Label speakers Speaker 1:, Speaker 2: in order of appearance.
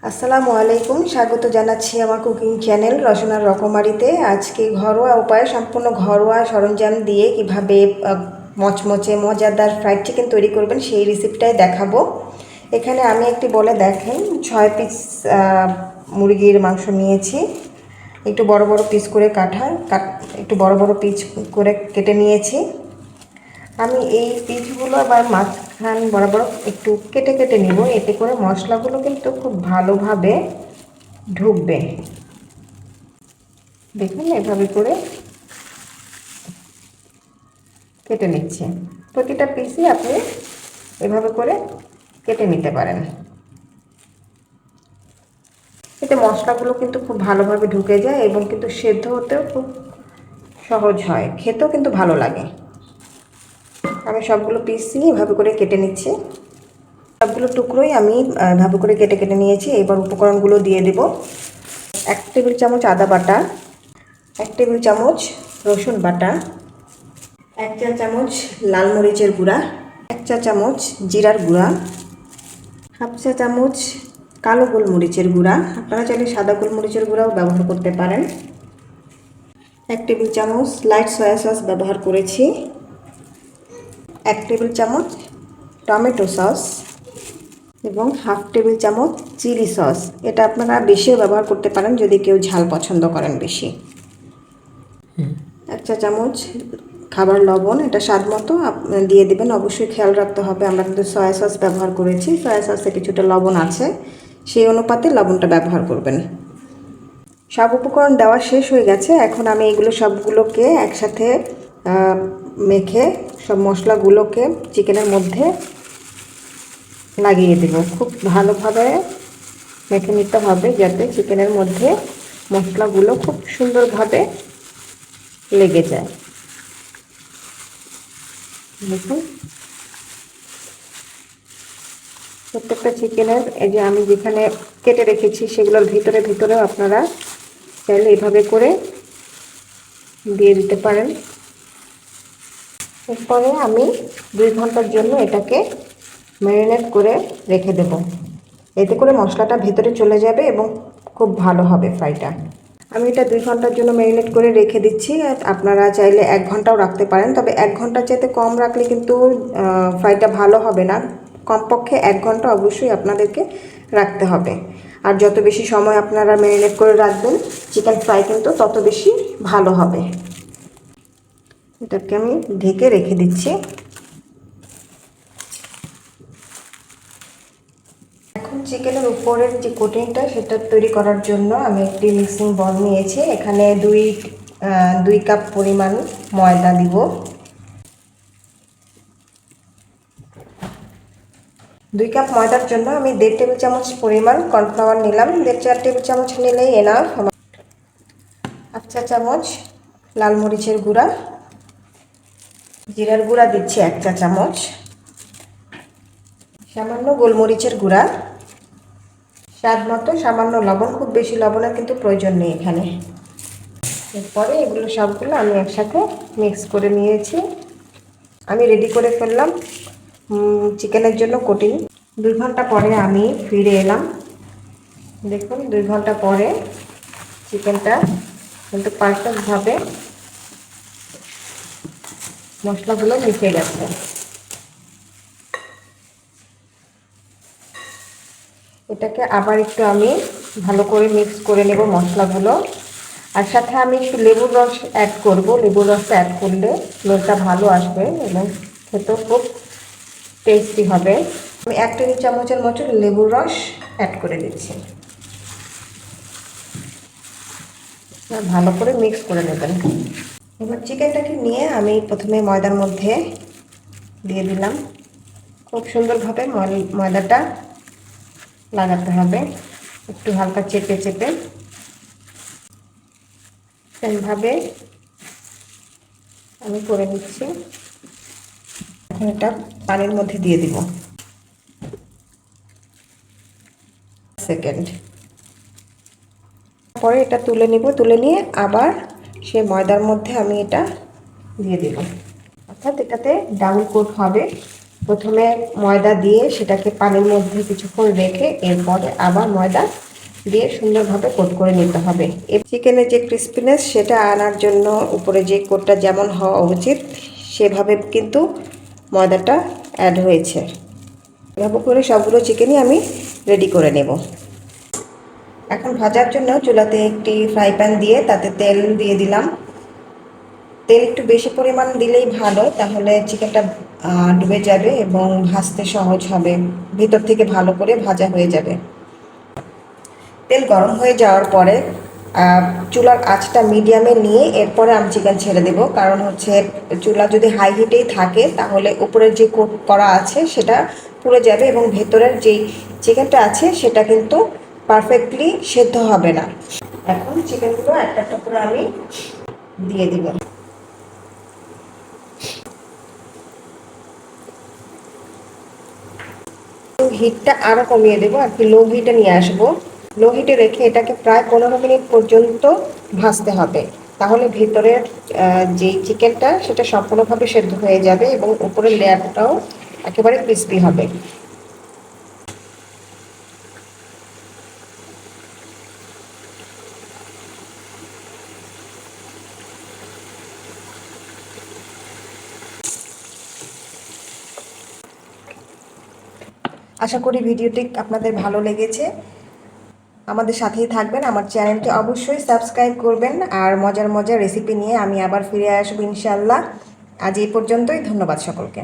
Speaker 1: আসসালামু আলাইকুম, স্বাগত জানাচ্ছি আমার কুকিং চ্যানেল রসনার রকমারিতে। আজকে ঘরোয়া উপায়ে সম্পূর্ণ ঘরোয়া সরঞ্জাম দিয়ে কিভাবে মচমচে মজাদার ফ্রাইড চিকেন তৈরি করবেন সেই রেসিপিটাই দেখাবো। এখানে আমি একটি বলে দেখেন 6 পিস মুরগির মাংস নিয়েছি। একটু বড় বড় পিস করে একটু বড় বড় পিস করে কেটে নিয়েছি। আমি এই পিসগুলো আবার মাঝখান বরাবর একটু কেটে কেটে নিব, এতে করে মশলাগুলো কিন্তু খুব ভালোভাবে ঢুকবে। দেখুন এভাবে করে কেটে নিচ্ছি। প্রতিটা পিসই আপনি এভাবে করে কেটে নিতে পারেন, এতে মশলাগুলো কিন্তু খুব ভালোভাবে ঢুকে যায় এবং কিন্তু সেদ্ধ হতেও খুব সহজ হয়, খেতেও কিন্তু ভালো লাগে। আমি সবগুলো পিসই এভাবে করে কেটে নিচ্ছি। সবগুলো টুকরোই আমি এভাবে করে কেটে কেটে নিয়েছি। এবার উপকরণগুলো দিয়ে দেব। 1 টেবিল চামচ আদা বাটা, 1 টেবিল চামচ রসুন বাটা, 1 চা চামচ লাল মরিচের গুঁড়া, 1 চা চামচ জিরার গুঁড়া, 1/2 চা চামচ কালো গোলমরিচের গুঁড়া, আপনারা চাইলে সাদা গোলমরিচের গুঁড়াও ব্যবহার করতে পারেন। 1 টেবিল চামচ লাইট সয়া সস ব্যবহার করেছি, 1 টেবিল চামচ টমেটো সস এবং 1/2 টেবিল চামচ চিলি সস। এটা আপনারা বেশিও ব্যবহার করতে পারেন যদি কেউ ঝাল পছন্দ করেন বেশি। 1 চা চামচ খাবার লবণ, এটা স্বাদ মতো দিয়ে দেবেন। অবশ্যই খেয়াল রাখতে হবে, আমরা কিন্তু সয়া সস ব্যবহার করেছি, সয়া সসে কিছুটা লবণ আছে, সেই অনুপাতে লবণটা ব্যবহার করবেন। সব উপকরণ দেওয়া শেষ হয়ে গেছে। এখন আমি এগুলো সবগুলোকে একসাথে মেখে সব মশলাগুলোকে চিকেনের মধ্যে লাগিয়ে দেব। খুব ভালোভাবে মেখে নিতে হবে যাতে চিকেনের মধ্যে মশলাগুলো খুব সুন্দরভাবে লেগে যায়। দেখুন প্রত্যেকটা চিকেনের এই যে আমি যেখানে কেটে রেখেছি সেগুলোর ভিতরেও আপনারা চাইলে এভাবে করে দিয়ে দিতে পারেন। এরপরে আমি 2 ঘন্টার জন্য এটাকে ম্যারিনেট করে রেখে দেব। এতে করে মশলাটা ভেতরে চলে যাবে এবং খুব ভালো হবে ফ্রাইটা। আমি এটা 2 ঘন্টার জন্য ম্যারিনেট করে রেখে দিচ্ছি। আপনারা চাইলে 1 ঘন্টাও রাখতে পারেন, তবে 1 ঘন্টার চাইতে কম রাখলে কিন্তু ফ্রাইটা ভালো হবে না। কমপক্ষে 1 ঘন্টা অবশ্যই আপনাদেরকে রাখতে হবে। আর যত বেশি সময় আপনারা ম্যারিনেট করে রাখবেন চিকেন ফ্রাই কিন্তু তত বেশি ভালো হবে। এটাকে আমি ঢেকে রেখে দিচ্ছি। এখন চিকেনের উপরের যে কোটিংটা সেটা তৈরি করার জন্য আমি একটি মিক্সিং বল নিয়েছি। এখানে 2 কাপ পরিমাণ ময়দা দিব। 2 কাপ ময়দার জন্য আমি 1.5 টেবিল চামচ পরিমাণ কর্নফ্লাওয়ার নিলাম। 1.5-4 টেবিল চামচ নিলেই এনাফ। 1 চা চামচ লাল মরিচের গুঁড়া, জিরার গুঁড়া দিচ্ছি 1 চা চামচ, সামান্য গোলমরিচের গুঁড়া, স্বাদ মতো সামান্য লবণ, খুব বেশি লবণের কিন্তু প্রয়োজন নেই এখানে। এরপরে এগুলো সবগুলো আমি একসাথে মিক্স করে নিয়েছি। আমি রেডি করে ফেললাম চিকেনের জন্য কোটিং। 2 ঘন্টা পরে আমি ফিরে এলাম। দেখুন 2 ঘন্টা পরে চিকেনটা কিন্তু পারফেক্টভাবে মশলাগুলো মিশে গেছে। এটাকে আবার একটু আমি ভালো করে মিক্স করে নেব মশলাগুলো। আর সাথে আমি একটু লেবুর রস অ্যাড করব। লেবুর রসটা অ্যাড করলে স্মেলটা ভালো আসবে এবং খেতেও খুব টেস্টি হবে। আমি 1 টেবিল চামচের মতো লেবুর রস অ্যাড করে দিচ্ছি। ভালো করে মিক্স করে নেবেন। এবার চিকেনটাকে নিয়ে আমি প্রথমে ময়দার মধ্যে দিয়ে দিলাম। খুব সুন্দরভাবে ময়দাটা লাগাতে হবে, একটু হালকা চেপে চেপে এইভাবে আমি করে নিচ্ছি। এখন এটা পানির মধ্যে দিয়ে দিব। সেকেন্ড পরে এটা তুলে নিব। তুলে নিয়ে আবার সেই ময়দার মধ্যে আমি এটা দিয়ে দেব, অর্থাৎ এটাতে ডাবল কোট হবে। প্রথমে ময়দা দিয়ে সেটাকে পানির মধ্যে কিছুক্ষণ রেখে এরপরে আবার ময়দা দিয়ে সুন্দরভাবে কোট করে নিতে হবে। এই চিকেনের যে ক্রিস্পিনেস সেটা আনার জন্য উপরে যে কোটটা যেমন হওয়া উচিত সেভাবে কিন্তু ময়দাটা অ্যাড হয়েছে। এভাবে করে সবগুলো চিকেনই আমি রেডি করে নেব। এখন ভাজার জন্য চুলাতে একটি ফ্রাই প্যান দিয়ে তাতে তেল দিয়ে দিলাম। তেল একটু বেশি পরিমাণ দিলেই ভালো, তাহলে চিকেনটা ডুবে যাবে এবং ভাজতে সহজ হবে, ভিতর থেকে ভালো করে ভাজা হয়ে যাবে। তেল গরম হয়ে যাওয়ার পরে চুলার আঁচটা মিডিয়ামে নিয়ে এরপরে আমি চিকেন ছেড়ে দেব। কারণ হচ্ছে চুলা যদি হাই হিটেই থাকে তাহলে উপরের যে কোট করা আছে সেটা পুড়ে যাবে এবং ভেতরের যেই চিকেনটা আছে সেটা কিন্তু পারফেক্টলি সেদ্ধ হবে না। এখন চিকেনগুলো একটা একটা করে আমি দিয়ে দিব। হিটটা আরও কমিয়ে দেবো, আর কি লো হিটে নিয়ে আসবো। লো হিটে রেখে এটাকে প্রায় 15 মিনিট পর্যন্ত ভাজতে হবে, তাহলে ভেতরের যেই চিকেনটা সেটা সম্পূর্ণভাবে সেদ্ধ হয়ে যাবে এবং উপরের লেয়ারটাও একেবারে ক্রিস্পি হবে। আশা করি ভিডিওটি আপনাদের ভালো লেগেছে। আমাদের সাথেই থাকবেন, আমার চ্যানেলটি অবশ্যই সাবস্ক্রাইব করবেন, আর মজার মজার রেসিপি নিয়ে আমি আবার ফিরে আসবো ইনশাআল্লাহ। আজ এই পর্যন্তই, ধন্যবাদ সকলকে।